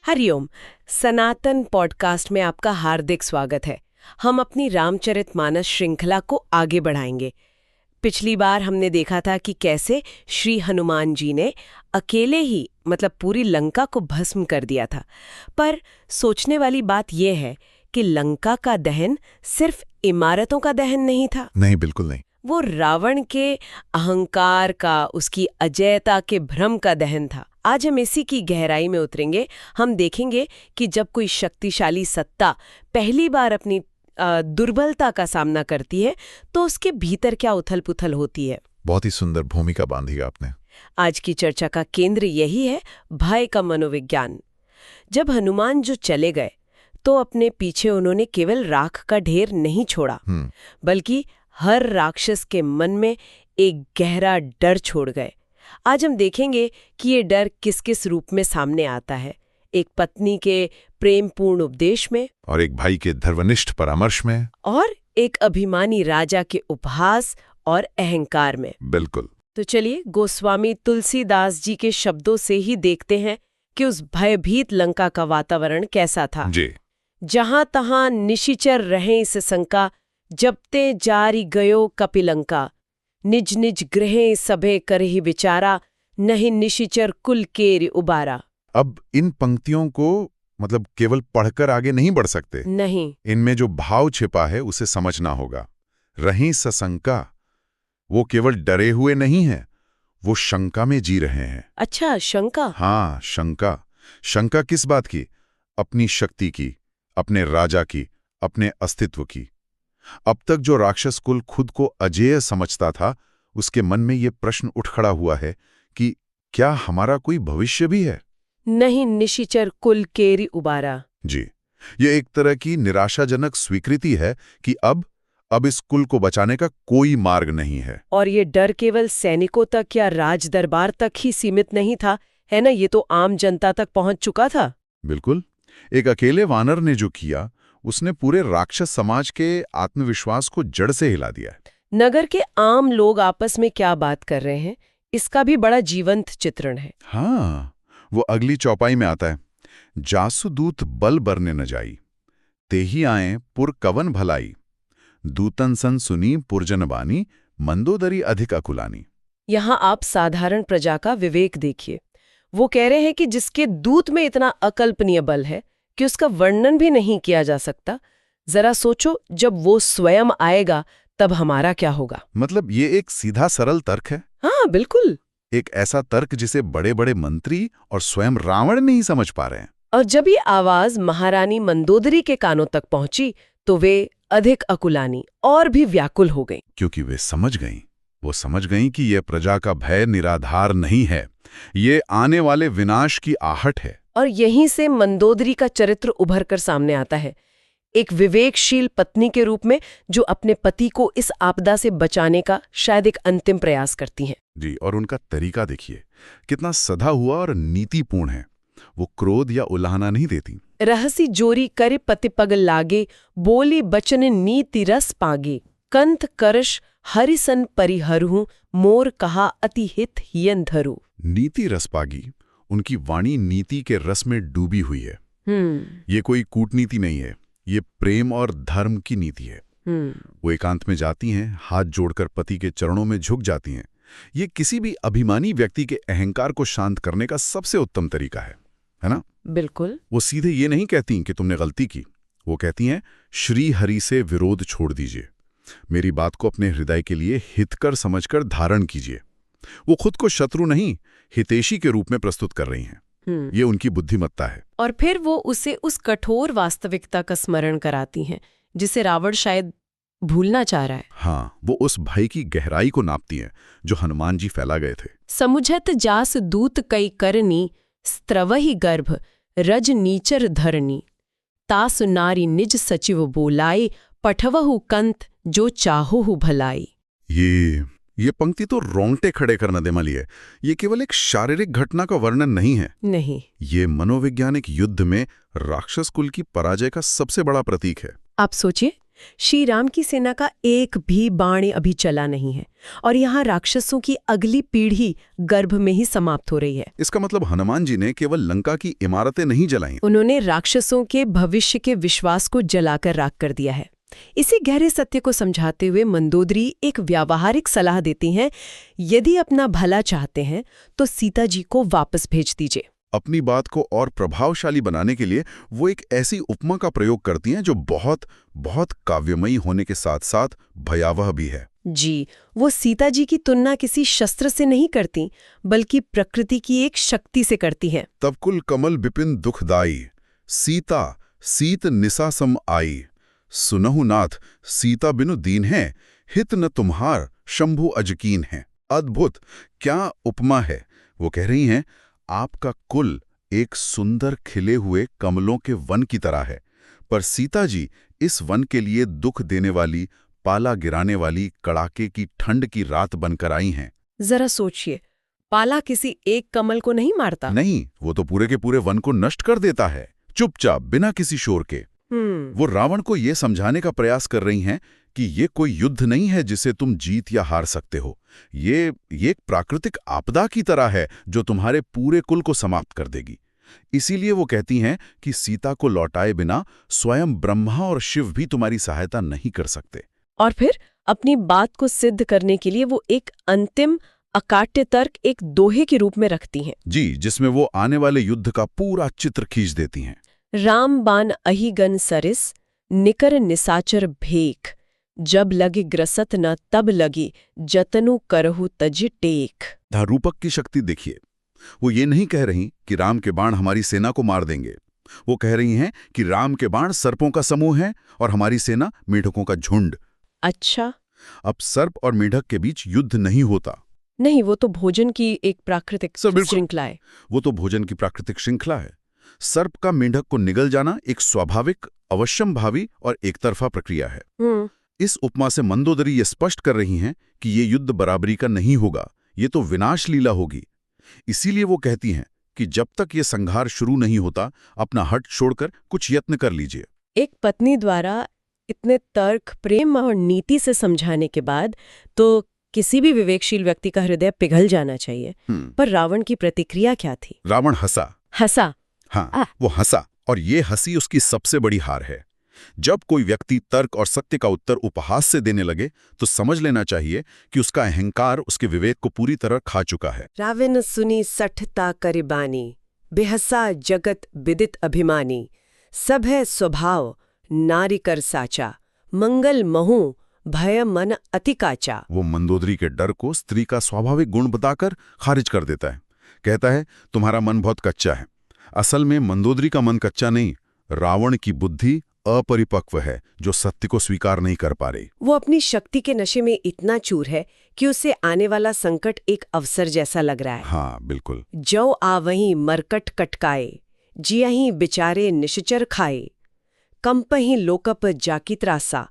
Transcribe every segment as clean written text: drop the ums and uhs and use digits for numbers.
हरिओम। सनातन podcast में आपका हार्दिक स्वागत है। हम अपनी रामचरितमानस श्रृंखला को आगे बढ़ाएंगे। पिछली बार हमने देखा था कि कैसे श्री हनुमान जी ने अकेले ही पूरी लंका को भस्म कर दिया था। पर सोचने वाली बात यह है कि लंका का दहन सिर्फ इमारतों का दहन नहीं था। नहीं, बिल्कुल नहीं। वो रावण के अहंकार का, उसकी अजेयता के भ्रम का दहन था। आज हम इसी की गहराई में उतरेंगे। हम देखेंगे कि जब कोई शक्तिशाली सत्ता पहली बार अपनी दुर्बलता का सामना करती है तो उसके भीतर क्या उथल-पुथल होती है। बहुत ही सुंदर भूमिका बांधी आपने। आज की चर्चा का केंद्र यही है, भय का मनोविज्ञान। जब हनुमान जो चले गए तो अपने पीछे उन्होंने केवल राख का ढेर नहीं छोड़ा, बल्कि हर राक्षस के मन में एक गहरा डर छोड़ गए। आज हम देखेंगे कि ये डर किस किस रूप में सामने आता है। एक पत्नी के प्रेमपूर्ण उपदेश में, और एक भाई के धर्मनिष्ठ परामर्श में, और एक अभिमानी राजा के उपहास और अहंकार में। बिल्कुल। तो चलिए गोस्वामी तुलसीदास जी के शब्दों से ही देखते हैं कि उस भयभीत लंका का वातावरण कैसा था। जी। जहां तहां निशिचर रहे इस शंका, जबते जारी गयो कपिलंका। निज निज गृहे सभे करहि विचारा, नहीं निशिचर कुल केरि उबारा। अब इन पंक्तियों को केवल पढ़कर आगे नहीं बढ़ सकते। नहीं, इनमें जो भाव छिपा है उसे समझना होगा। रही सशंका, वो केवल डरे हुए नहीं हैं, वो शंका में जी रहे हैं। अच्छा, शंका। हाँ, शंका। शंका किस बात की? अपनी शक्ति की, अपने राजा की, अपने अस्तित्व की। अब तक जो राक्षस कुल खुद को अजेय समझता था, उसके मन में ये प्रश्न उठ खड़ा हुआ है कि क्या हमारा कोई भविष्य भी है? नहीं निशिचर कुल केरि उबारा। जी, ये एक तरह की निराशाजनक स्वीकृति है कि अब इस कुल को बचाने का कोई मार्ग नहीं है। और ये डर केवल सैनिकों तक या राज दरबार तक ही सीमित नहीं था, है ना? ये तो आम जनता तक पहुंच चुका था। बिल्कुल। एक अकेले वानर ने जो किया, उसने पूरे राक्षस समाज के आत्मविश्वास को जड़ से हिला दिया। नगर के आम लोग आपस में क्या बात कर रहे हैं, इसका भी बड़ा जीवंत चित्रण है। हाँ, वो अगली चौपाई में आता है। जासुदूत बल बरने न जाई, तेही आए पुर कवन भलाई। दूतन सन सुनी पुरजन बानी, मंदोदरी अधिक अकुलानी। यहाँ आप साधारण प्रजा का विवेक देखिए। वो कह रहे हैं कि जिसके दूत में इतना अकल्पनीय बल है कि उसका वर्णन भी नहीं किया जा सकता, जरा सोचो जब वो स्वयं आएगा तब हमारा क्या होगा। ये एक सीधा सरल तर्क है। हाँ, बिल्कुल। एक ऐसा तर्क जिसे बड़े बड़े मंत्री और स्वयं रावण नहीं समझ पा रहे हैं। और जब ये आवाज महारानी मंदोदरी के कानों तक पहुंची तो वे अधिक अकुलानी और भी व्याकुल हो गईं। क्योंकि वो समझ गईं कि यह प्रजा का भय निराधार नहीं है, ये आने वाले विनाश की आहट है। और यहीं से मंदोदरी का चरित्र उभर कर सामने आता है, एक विवेकशील पत्नी के रूप में जो अपने पति को इस आपदा से बचाने का शायद एक अंतिम प्रयास करती हैं। जी, और उनका तरीका देखिए, कितना सधा हुआ और नीतिपूर्ण है। वो क्रोध या उलाहना नहीं देती। रहसी जोरी करे पति पग लागे, बोली बचन नीति रस पागे। कंथ करश हरिसन परिहरहूं, मोर कहा अति हित हियन धरू। नीति रसपागी, उनकी वाणी नीति के रस में डूबी हुई है। ये कोई कूटनीति नहीं है, ये प्रेम और धर्म की नीति है। वो एकांत में जाती हैं, हाथ जोड़कर पति के चरणों में झुक जाती हैं। ये किसी भी अभिमानी व्यक्ति के अहंकार को शांत करने का सबसे उत्तम तरीका है ना? बिल्कुल। वो सीधे ये नहीं कहती कि तुमने गलती की, वो कहती हैं श्री हरि से विरोध छोड़ दीजिए, मेरी बात को अपने हृदय के लिए हितकर समझकर धारण कीजिए। वो खुद को शत्रु नहीं, हितैषी के रूप में प्रस्तुत कर रही हैं। ये उनकी बुद्धिमत्ता है। और फिर वो उसे उस कठोर वास्तविकता का स्मरण कराती हैं जिसे रावण शायद भूलना चाह रहा है। हाँ, वो उस भय की गहराई को नापती हैं जो हनुमान जी फैला गए थे। समुझत जास दूत कई करनी, स्त्रवहि गर्भ रज नीचर धरनी। तासु नारी निज सचिव बोलाई, पठवहु कंथ जो चाहोहु भलाई। ये पंक्ति तो रोंगटे खड़े करना दे वाली है। ये केवल एक शारीरिक घटना का वर्णन नहीं है। नहीं, ये मनोवैज्ञानिक युद्ध में राक्षस कुल की पराजय का सबसे बड़ा प्रतीक है। आप सोचिए, श्री राम की सेना का एक भी बाण अभी चला नहीं है और यहाँ राक्षसों की अगली पीढ़ी गर्भ में ही समाप्त हो रही है। इसका मतलब हनुमान जी ने केवल लंका की इमारतें नहीं जलाईं, उन्होंने राक्षसों के भविष्य के विश्वास को जलाकर राख कर दिया है। इसी गहरे सत्य को समझाते हुए मंदोदरी एक व्यावहारिक सलाह देती हैं, यदि अपना भला चाहते हैं तो सीता जी को वापस भेज दीजिए। अपनी बात को और प्रभावशाली बनाने के लिए वो एक ऐसी उपमा का प्रयोग करती हैं जो बहुत बहुत काव्यमयी होने के साथ साथ भयावह भी है। जी, वो सीता जी की तुलना किसी शस्त्र से नहीं करती, बल्कि प्रकृति की एक शक्ति से करती हैं। तब कुल कमल बिपिन दुखदाई, सीता सीत निसा सम आई, सुनहु नाथ सीता बिनु दीन है, हित न तुम्हार शंभु अजकीन है। अद्भुत, क्या उपमा है। वो कह रही हैं, आपका कुल एक सुंदर खिले हुए कमलों के वन की तरह है, पर सीता जी इस वन के लिए दुख देने वाली, पाला गिराने वाली कड़ाके की ठंड की रात बनकर आई हैं। जरा सोचिए, पाला किसी एक कमल को नहीं मारता। नहीं, वो तो पूरे के पूरे वन को नष्ट कर देता है, चुपचाप, बिना किसी शोर के। वो रावण को ये समझाने का प्रयास कर रही हैं कि ये कोई युद्ध नहीं है जिसे तुम जीत या हार सकते हो। ये एक प्राकृतिक आपदा की तरह है जो तुम्हारे पूरे कुल को समाप्त कर देगी। इसीलिए वो कहती हैं कि सीता को लौटाए बिना स्वयं ब्रह्मा और शिव भी तुम्हारी सहायता नहीं कर सकते। और फिर अपनी बात को सिद्ध करने के लिए वो एक अंतिम अकाट्य तर्क एक दोहे के रूप में रखती हैं। जी, जिसमें वो आने वाले युद्ध का पूरा चित्र खींच देती हैं। राम बान अहिगन सरिस, निकर निसाचर भेख, जब लगी ग्रसत न तब लगी, जतनु करहु तज टेक। रूपक की शक्ति देखिए। वो ये नहीं कह रही कि राम के बाण हमारी सेना को मार देंगे। वो कह रही हैं कि राम के बाण सर्पों का समूह है और हमारी सेना मेढकों का झुंड। अच्छा, अब सर्प और मेढक के बीच युद्ध नहीं होता। नहीं, वो तो भोजन की एक प्राकृतिक श्रृंखला है। वो तो भोजन की प्राकृतिक श्रृंखला है। सर्प का मेढक को निगल जाना एक स्वाभाविक, अवश्यंभावी और एकतरफा प्रक्रिया है। इस उपमा से मंदोदरी ये स्पष्ट कर रही हैं कि ये युद्ध बराबरी का नहीं होगा, ये तो विनाश लीला होगी। इसीलिए वो कहती हैं कि जब तक ये संघार शुरू नहीं होता, अपना हट छोड़कर कुछ यत्न कर लीजिए। एक पत्नी द्वारा इतने तर्क, प्रेम और नीति से समझाने के बाद तो किसी भी विवेकशील व्यक्ति का हृदय पिघल जाना चाहिए। पर रावण की प्रतिक्रिया क्या थी? रावण हंसा। हाँ, वो हंसा, और ये हंसी उसकी सबसे बड़ी हार है। जब कोई व्यक्ति तर्क और सत्य का उत्तर उपहास से देने लगे तो समझ लेना चाहिए कि उसका अहंकार उसके विवेक को पूरी तरह खा चुका है। रावण सुनी सठता करिबानी, बेहसा जगत विदित अभिमानी, सब है स्वभाव नारी कर साचा, मंगल महु भय मन अति काचा। वो मंदोदरी के डर को स्त्री का स्वाभाविक गुण बताकर खारिज कर देता है। कहता है, तुम्हारा मन बहुत कच्चा है। असल में मंदोदरी का मन कच्चा नहीं, रावण की बुद्धि अपरिपक्व है जो सत्य को स्वीकार नहीं कर पा रही। वो अपनी शक्ति के नशे में इतना चूर है कि उसे आने वाला संकट एक अवसर जैसा लग रहा है। हाँ, बिल्कुल। जो आवहीं मरकट कटकाए, जियहीं बिचारे निश्चर खाए, कंपहीं लोकप जाकी त्रासा,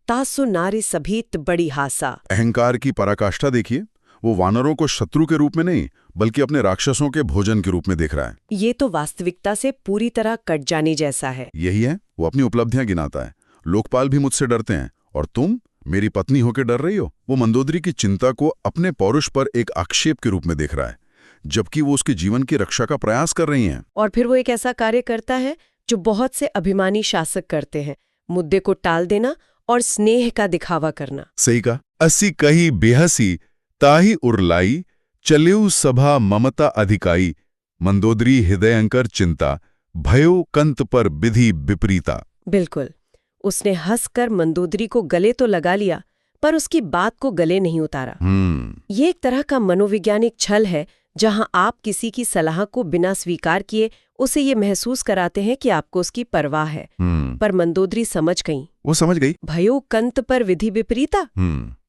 तासु नारी सभीत बड़ी हासा। अहंकार की पराकाष्ठा देखिए। वो वानरों को शत्रु के रूप में नहीं, बल्कि अपने राक्षसों के भोजन के रूप में देख रहा है। ये तो वास्तविकता से पूरी तरह कट जाने जैसा है। यही है, वो अपनी उपलब्धियां गिनाता है। लोकपाल भी मुझसे डरते हैं और तुम मेरी पत्नी होकर डर रही हो। वो मंदोदरी की चिंता को अपने पौरुष पर एक आक्षेप के रूप में देख रहा है, जबकि वो उसके जीवन की रक्षा का प्रयास कर रही हैं। और फिर वो एक ऐसा कार्य करता है जो बहुत से अभिमानी शासक करते हैं, मुद्दे को टाल देना और स्नेह का दिखावा करना। सही कहा। अस्सी कही बेहसी ताही उरलाई, चलेऊ सभा ममता अधिकाई, मंदोदरी हृदयंकर चिंता, भयो कंत पर विधि विपरीता। बिल्कुल, उसने हंसकर मंदोदरी को गले तो लगा लिया, पर उसकी बात को गले नहीं उतारा। ये एक तरह का मनोवैज्ञानिक छल है, जहां आप किसी की सलाह को बिना स्वीकार किए उसे ये महसूस कराते हैं कि आपको उसकी परवाह है। पर मंदोदरी समझ गई। वो समझ गई। भयो कंत पर विधि विपरीता।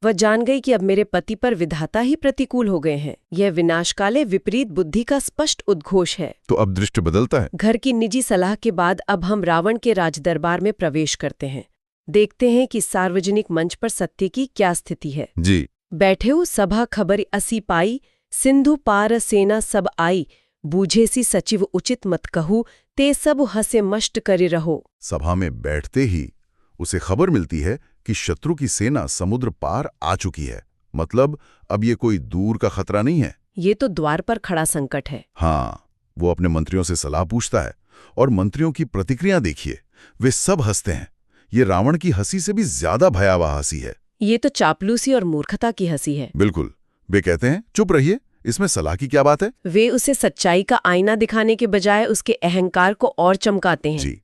वह जान गई कि अब मेरे पति पर विधाता ही प्रतिकूल हो गए हैं। यह विनाशकाले विपरीत बुद्धि का स्पष्ट उद्घोष है। तो अब दृष्टि बदलता है। घर की निजी सलाह के बाद अब हम रावण के राजदरबार में प्रवेश करते हैं। देखते हैं कि सार्वजनिक मंच पर सत्य की क्या स्थिति है। जी। बैठे हो सभा खबर असी पाई, सिंधु पार सेना सब आई, बूझे सी सचिव उचित मत कहू, ते सब हसे मष्ट करे रहो। सभा में बैठते ही उसे खबर मिलती है कि शत्रु की सेना समुद्र पार आ चुकी है। मतलब अब ये कोई दूर का खतरा नहीं है, ये तो द्वार पर खड़ा संकट है। हाँ, वो अपने मंत्रियों से सलाह पूछता है और मंत्रियों की प्रतिक्रिया देखिए, वे सब हंसते हैं। ये रावण की हंसी से भी ज्यादा भयावह हंसी है। ये तो चापलूसी और मूर्खता की हंसी है। बिल्कुल। वे कहते हैं चुप रहिए, इसमें सलाह की क्या बात है। वे उसे सच्चाई का आईना दिखाने के बजाय उसके अहंकार को और चमकाते हैं। जी,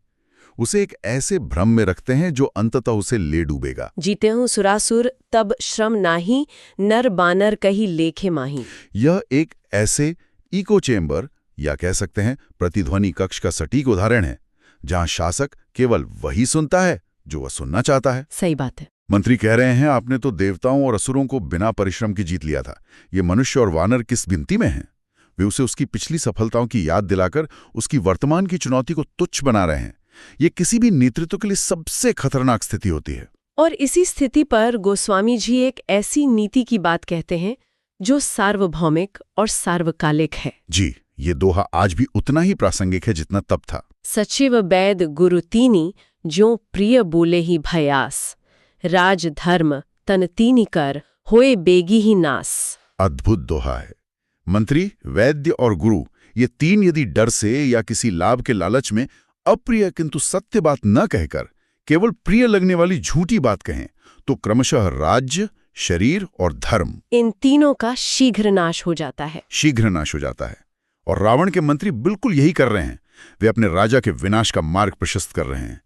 उसे एक ऐसे भ्रम में रखते हैं जो अंततः उसे ले डूबेगा। जीते हूँ सुरासुर तब श्रम नाही, नर बानर कही लेखे माही। यह एक ऐसे इको चेम्बर या कह सकते हैं प्रतिध्वनि कक्ष का सटीक उदाहरण है, जहां शासक केवल वही सुनता है जो वह सुनना चाहता है। सही बात है। मंत्री कह रहे हैं आपने तो देवताओं और असुरों को बिना परिश्रम की जीत लिया था, ये मनुष्य और वानर किस गिनती में हैं? वे उसे उसकी पिछली सफलताओं की याद दिलाकर उसकी वर्तमान की चुनौती को तुच्छ बना रहे हैं। ये किसी भी नेतृत्व के लिए सबसे खतरनाक स्थिति होती है। और इसी स्थिति पर गोस्वामी जी एक ऐसी नीति की बात कहते हैं जो सार्वभौमिक और सार्वकालिक है। जी, ये दोहा आज भी उतना ही प्रासंगिक है जितना तब था। सचिव वैद गुरु तीनी, जो प्रिय बोले ही भयास, राज धर्म तन तीनी कर, होए बेगी ही नास। अद्भुत दोहा है। मंत्री, वैद्य और गुरु, ये तीन यदि डर से या किसी लाभ के लालच में अप्रिय किंतु सत्य बात न कहकर केवल प्रिय लगने वाली झूठी बात कहें, तो क्रमशः राज्य, शरीर और धर्म, इन तीनों का शीघ्र नाश हो जाता है। शीघ्र नाश हो जाता है। और रावण के मंत्री बिल्कुल यही कर रहे हैं। वे अपने राजा के विनाश का मार्ग प्रशस्त कर रहे हैं।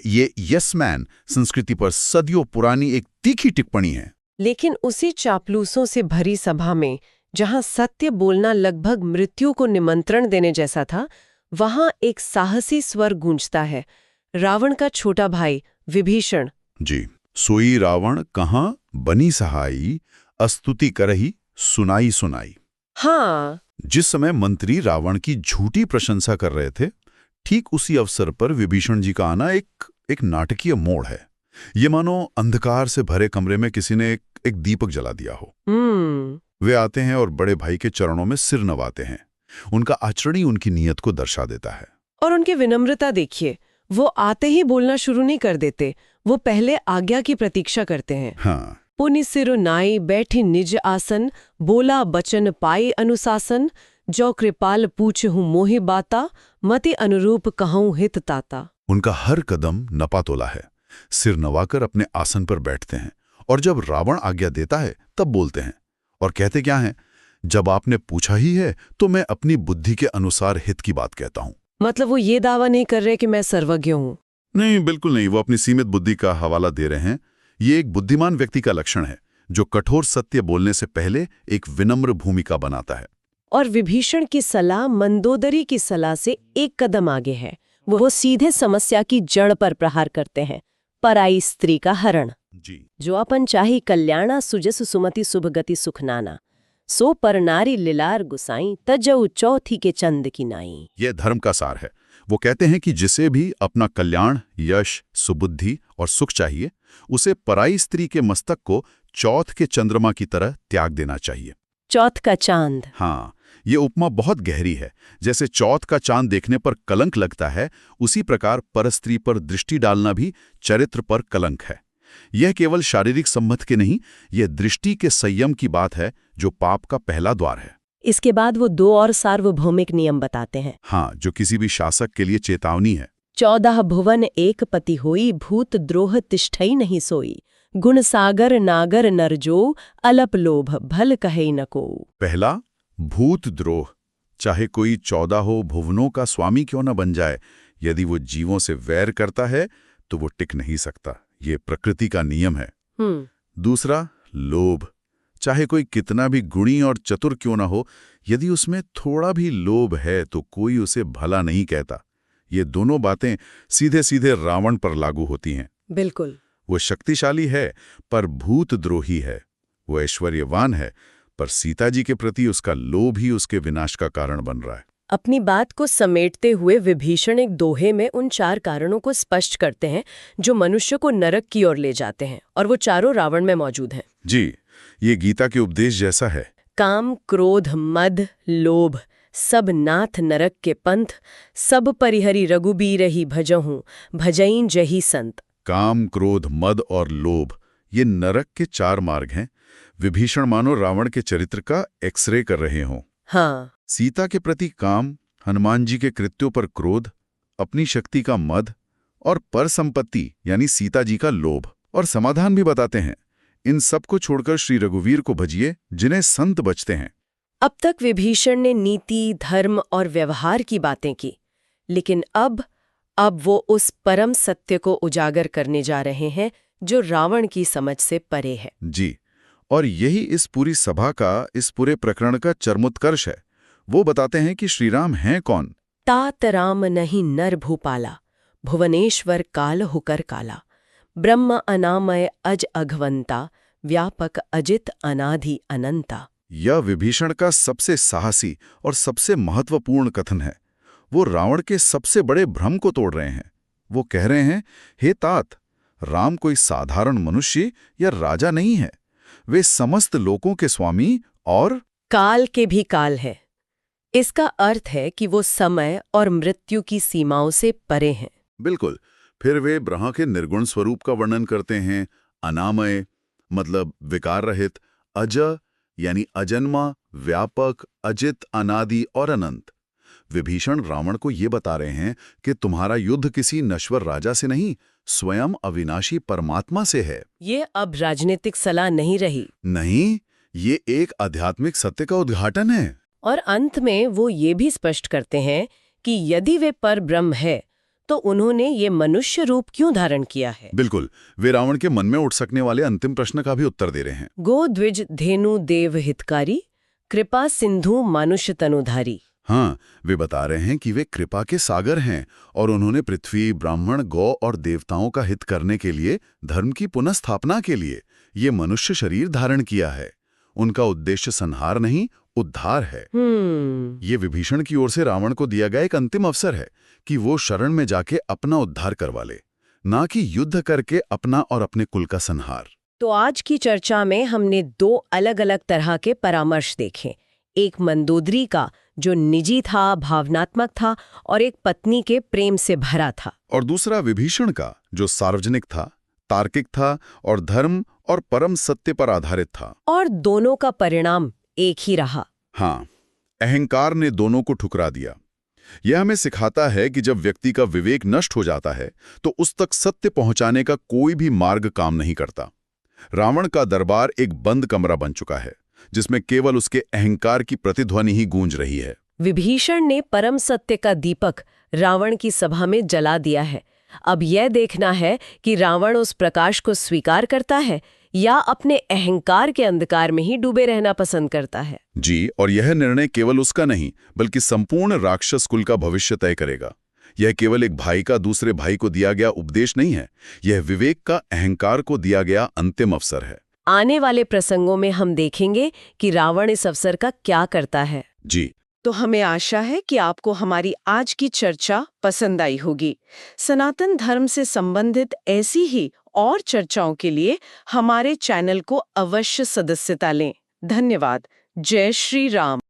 ये यस मैन संस्कृति पर सदियों पुरानी एक तीखी टिप्पणी है। लेकिन उसी चापलूसों से भरी सभा में, जहां सत्य बोलना लगभग मृत्यु को निमंत्रण देने जैसा था, वहां एक साहसी स्वर गूंजता है, रावण का छोटा भाई विभीषण। जी, सोई रावण कहाँ बनी सहाई, अस्तुति करही सुनाई सुनाई। हाँ, जिस समय मंत्री रावण की झूठी प्रशंसा कर रहे थे, ठीक उसी अवसर पर विभीषण जी का आना एक नाटकीय मोड़ है। ये मानो अंधकार से भरे कमरे में किसी ने एक दीपक जला दिया हो। वे आते हैं और बड़े भाई के चरणों में सिर नवाते हैं। उनका आचरण ही उनकी नीयत को दर्शा देता है। और उनकी विनम्रता देखिए, वो आते ही बोलना शुरू नहीं कर देते, वो पहले आज्ञा की प्रतीक्षा करते हैं। हाँ, पुनि सिर नाई बैठी निज आसन, बोला बचन पाई अनुशासन, जो कृपाल पूछहु मोहि बाता, मति अनुरूप कहूँ हित ताता। उनका हर कदम नपातोला है। सिर नवाकर अपने आसन पर बैठते हैं और जब रावण आज्ञा देता है तब बोलते हैं। और कहते क्या हैं? जब आपने पूछा ही है तो मैं अपनी बुद्धि के अनुसार हित की बात कहता हूँ। मतलब वो ये दावा नहीं कर रहे कि मैं सर्वज्ञ हूँ। नहीं, बिल्कुल नहीं। वो अपनी सीमित बुद्धि का हवाला दे रहे हैं। ये एक बुद्धिमान व्यक्ति का लक्षण है, जो कठोर सत्य बोलने से पहले एक विनम्र भूमिका बनाता है। और विभीषण की सलाह मंदोदरी की सलाह से एक कदम आगे है। वो सीधे समस्या की जड़ पर प्रहार करते हैं, पराई स्त्री का हरण। जी, जो अपन चाही कल्याणा, सुजस सुमति शुभ गति सुखनाना, सो पर नारी लिलार गुसाई, तजऊ चौथी के चंद की नाई। यह धर्म का सार है। वो कहते हैं कि जिसे भी अपना कल्याण, यश, सुबुद्धि और सुख चाहिए, उसे पराई स्त्री के मस्तक को चौथ के चंद्रमा की तरह त्याग देना चाहिए। चौथ का चांद। हाँ, ये उपमा बहुत गहरी है। जैसे चौथ का चांद देखने पर कलंक लगता है, उसी प्रकार परस्त्री पर दृष्टि डालना भी चरित्र पर कलंक है। यह केवल शारीरिक संबंध के नहीं, यह दृष्टि के संयम की बात है, जो पाप का पहला द्वार है। इसके बाद वो 2 और सार्वभौमिक नियम बताते हैं। हाँ, जो किसी भी शासक के लिए चेतावनी है। 14 भुवन एक पति होई, भूत द्रोह तिष्ठई नहीं सोई, गुण सागर नागर नरजो, अलप लोभ भल कहे न को। पहला, भूत द्रोह। चाहे कोई 14 भुवनों का स्वामी क्यों न बन जाए, यदि वो जीवों से वैर करता है तो वो टिक नहीं सकता। ये प्रकृति का नियम है। दूसरा, लोभ। चाहे कोई कितना भी गुणी और चतुर क्यों न हो, यदि उसमें थोड़ा भी लोभ है तो कोई उसे भला नहीं कहता। ये दोनों बातें सीधे सीधे रावण पर लागू होती हैं। बिल्कुल। वो शक्तिशाली है पर भूतद्रोही है। वो ऐश्वर्यवान है पर सीता जी के प्रति उसका लोभ ही उसके विनाश का कारण बन रहा है। अपनी बात को समेटते हुए विभीषण एक दोहे में उन 4 कारणों को स्पष्ट करते हैं जो मनुष्य को नरक की ओर ले जाते हैं, और वो चारों रावण में मौजूद हैं। जी, ये गीता के उपदेश जैसा है। काम, क्रोध, मद, लोभ, सब नाथ नरक के पंथ, सब परिहरि रघुबीर ही भजहूँ, भजईं जही संत। काम, क्रोध, मद और लोभ, ये नरक के 4 मार्ग हैं। विभीषण मानो रावण के चरित्र का एक्सरे कर रहे हों। हाँ। सीता के प्रति काम, हनुमान जी के कृत्यों पर क्रोध, अपनी शक्ति का मद और पर संपत्ति यानी सीता जी का लोभ। और समाधान भी बताते हैं, इन सब को छोड़कर श्री रघुवीर को भजिए जिन्हें संत बचते हैं। अब तक विभीषण ने नीति, धर्म और व्यवहार की बातें की, लेकिन अब वो उस परम सत्य को उजागर करने जा रहे हैं जो रावण की समझ से परे है। जी, और यही इस पूरी सभा का, इस पूरे प्रकरण का चरमोत्कर्ष है। वो बताते हैं कि श्रीराम हैं कौन। तात राम नहीं नर भूपाला, भुवनेश्वर काल हुकर काला, ब्रह्म अनामय अज अघवंता, व्यापक अजित अनाधि अनंता। यह विभीषण का सबसे साहसी और सबसे महत्वपूर्ण कथन है। वो रावण के सबसे बड़े भ्रम को तोड़ रहे हैं। वो कह रहे हैं, हे तात, राम कोई साधारण मनुष्य या राजा नहीं है। वे समस्त लोकों के स्वामी और काल के भी काल है। इसका अर्थ है कि वो समय और मृत्यु की सीमाओं से परे हैं। बिल्कुल। फिर वे ब्रह्मा के निर्गुण स्वरूप का वर्णन करते हैं। अनामय मतलब विकार रहित, अज यानी अजन्मा, व्यापक, अजित, अनादि और अनंत। विभीषण रावण को ये बता रहे हैं कि तुम्हारा युद्ध किसी नश्वर राजा से नहीं, स्वयं अविनाशी परमात्मा से है। ये अब राजनीतिक सलाह नहीं रही। नहीं, ये एक आध्यात्मिक सत्य का उद्घाटन है। और अंत में वो ये भी स्पष्ट करते हैं कि यदि वे पर ब्रह्म है तो उन्होंने ये मनुष्य रूप क्यों धारण किया है। बिल्कुल, वे रावण के मन में उठ सकने वाले अंतिम प्रश्न का भी उत्तर दे रहे हैं। गो द्विज धेनु देव हितकारी, कृपा सिंधु मानुष्य तनुधारी। हाँ, वे बता रहे हैं कि वे कृपा के सागर हैं और उन्होंने पृथ्वी, ब्राह्मण, गौ और देवताओं का हित करने के लिए, धर्म की पुनःस्थापना के लिए ये मनुष्य शरीर धारण किया है। उनका उद्देश्य संहार नहीं, उद्धार है। ये विभीषण की ओर से रावण को दिया गया एक अंतिम अवसर है कि वो शरण में जाके अपना उद्धार करवा ले, ना कि युद्ध करके अपना और अपने कुल का संहार। तो आज की चर्चा में हमने 2 अलग-अलग तरह के परामर्श देखे। एक मंदोदरी का जो निजी था, भावनात्मक था, और एक पत्नी के प्रेम से भरा था। और दूसरा विभीषण का जो सार्वजनिक था, तार्किक था और धर्म और परम सत्य पर आधारित था। और दोनों का परिणाम एक ही रहा। हाँ, अहंकार ने दोनों को ठुकरा दिया। यह हमें सिखाता है कि जब व्यक्ति का विवेक नष्ट हो जाता है तो उस तक सत्य पहुंचाने का कोई भी मार्ग काम नहीं करता। रावण का दरबार एक बंद कमरा बन चुका है जिसमें केवल उसके अहंकार की प्रतिध्वनि ही गूंज रही है। विभीषण ने परम सत्य का दीपक रावण की सभा में जला दिया है। अब यह देखना है कि रावण उस प्रकाश को स्वीकार करता है या अपने अहंकार के अंधकार में ही डूबे रहना पसंद करता है। जी, और यह निर्णय केवल उसका नहीं बल्कि संपूर्ण राक्षस कुल का भविष्य तय करेगा। यह केवल एक भाई का दूसरे भाई को दिया गया उपदेश नहीं है, यह विवेक का अहंकार को दिया गया अंतिम अवसर है। आने वाले प्रसंगों में हम देखेंगे कि रावण इस अवसर का क्या करता है। जी, तो हमें आशा है कि आपको हमारी आज की चर्चा पसंद आई होगी। सनातन धर्म से संबंधित ऐसी ही और चर्चाओं के लिए हमारे चैनल को अवश्य सदस्यता लें। धन्यवाद। जय श्री राम।